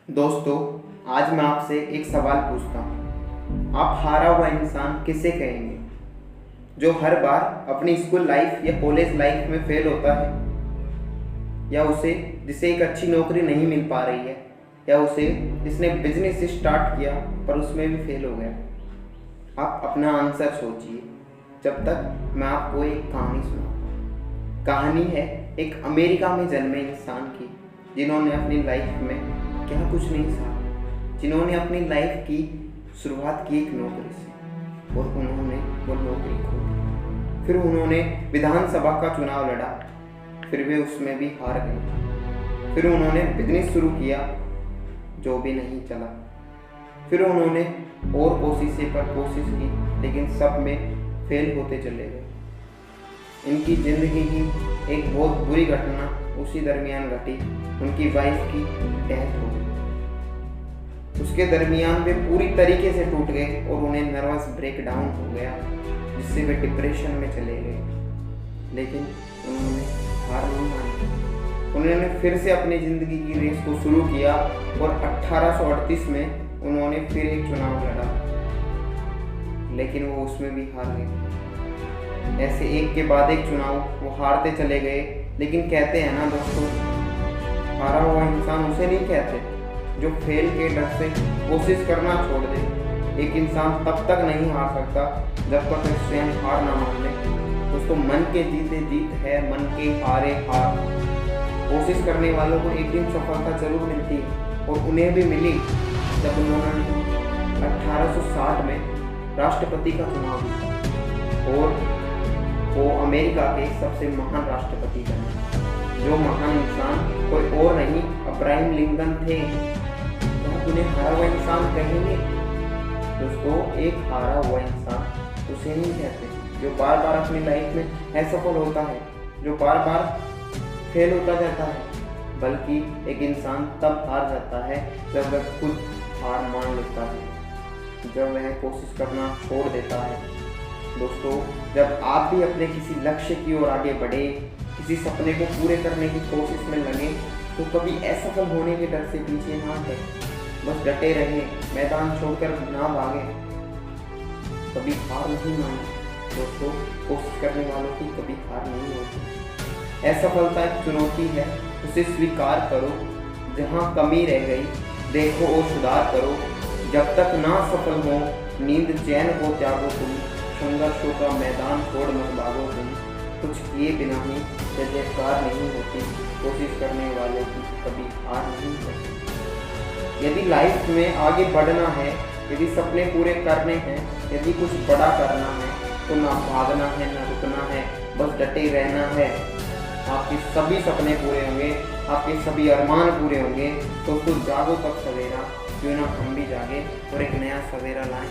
दोस्तों, आज मैं आपसे एक सवाल पूछता हूँ। आप हारा हुआ इंसान किसे कहेंगे? जो हर बार अपनी स्कूल लाइफ या कॉलेज लाइफ में फेल होता है, या उसे जिसे एक अच्छी नौकरी नहीं मिल पा रही है, या उसे जिसने बिजनेस स्टार्ट किया पर उसमें भी फेल हो गया? आप अपना आंसर सोचिए जब तक मैं आपको एक कहानी सुनाऊँ। कहानी है एक अमेरिका में जन्मे इंसान की, जिन्होंने अपनी लाइफ में क्या कुछ नहीं सहा, जिन्होंने अपनी लाइफ की शुरुआत की एक नौकरी से और उन्होंने वो नौकरी खो दी। फिर उन्होंने विधानसभा का चुनाव लड़ा, फिर वे उसमें भी हार गए। फिर उन्होंने बिजनेस शुरू किया, जो भी नहीं चला। फिर उन्होंने और कोशिशें पर कोशिश की, लेकिन सब में फेल होते चले गए। इनकी ज़िंदगी की एक बहुत बुरी घटना उसी दरमियान घटी। उनकी वाइफ की डेथ हो गई। उसके दरमियान वे पूरी तरीके से टूट गए और उन्हें नर्वस ब्रेकडाउन हो गया, जिससे वे डिप्रेशन में चले गए। लेकिन उन्होंने हार नहीं मानी। उन्होंने फिर से अपनी ज़िंदगी की रेस को शुरू किया और 1838 में उन्होंने फिर एक चुनाव लड़ा, लेकिन वो उसमें भी हार गए। ऐसे एक के बाद एक चुनाव वो हारते चले गए। लेकिन कहते हैं ना दोस्तों, हारा हुआ इंसान उसे नहीं कहते जो फेल के डर से कोशिश करना छोड़ दे। एक इंसान तब तक नहीं हार सकता जब तक स्वयं हार ना मान ले। दोस्तों, मन के जीते जीत है, मन के हारे हार। कोशिश करने वालों को एक दिन सफलता जरूर मिलती है, और उन्हें भी मिली जब उन्होंने 1860 में राष्ट्रपति का चुनाव जीता और वो अमेरिका के सबसे महान राष्ट्रपति बने। जो महान इंसान कोई और नहीं, अब्राहम लिंकन थे। तो आप उन्हें हारा हुआ इंसान कहेंगे? दोस्तों, एक हारा हुआ इंसान उसे नहीं कहते जो बार बार अपनी लाइफ में असफल होता है, जो बार बार फेल होता जाता है, बल्कि एक इंसान तब हार जाता है जब वह खुद हार मान लेता है, जब वह कोशिश करना छोड़ देता है। दोस्तों, जब आप भी अपने किसी लक्ष्य की ओर आगे बढ़े, किसी सपने को पूरे करने की कोशिश में लगे, तो कभी असफल होने के डर से पीछे ना हटे। बस डटे रहें, मैदान छोड़कर ना भागें, कभी हार नहीं माने। दोस्तों, कोशिश करने वालों की कभी हार नहीं होती। असफलता एक चुनौती है, उसे स्वीकार करो। जहाँ कमी रह गई देखो और सुधार करो। जब तक ना सफल हो, नींद चैन को त्यागो तुम। संघर्षों का मैदान छोड़ मत भागो तुम। कुछ किए बिना ही जयकार नहीं होती। कोशिश करने वालों की कभी हार नहीं होती। यदि लाइफ में आगे बढ़ना है, यदि सपने पूरे करने हैं, यदि कुछ बड़ा करना है, तो ना भागना है ना रुकना है, बस डटे रहना है। आपके सभी सपने पूरे होंगे, आपके सभी अरमान पूरे होंगे। तो जागो तब सवेरा, क्यों ना हम भी जागे और एक नया सवेरा लाएं।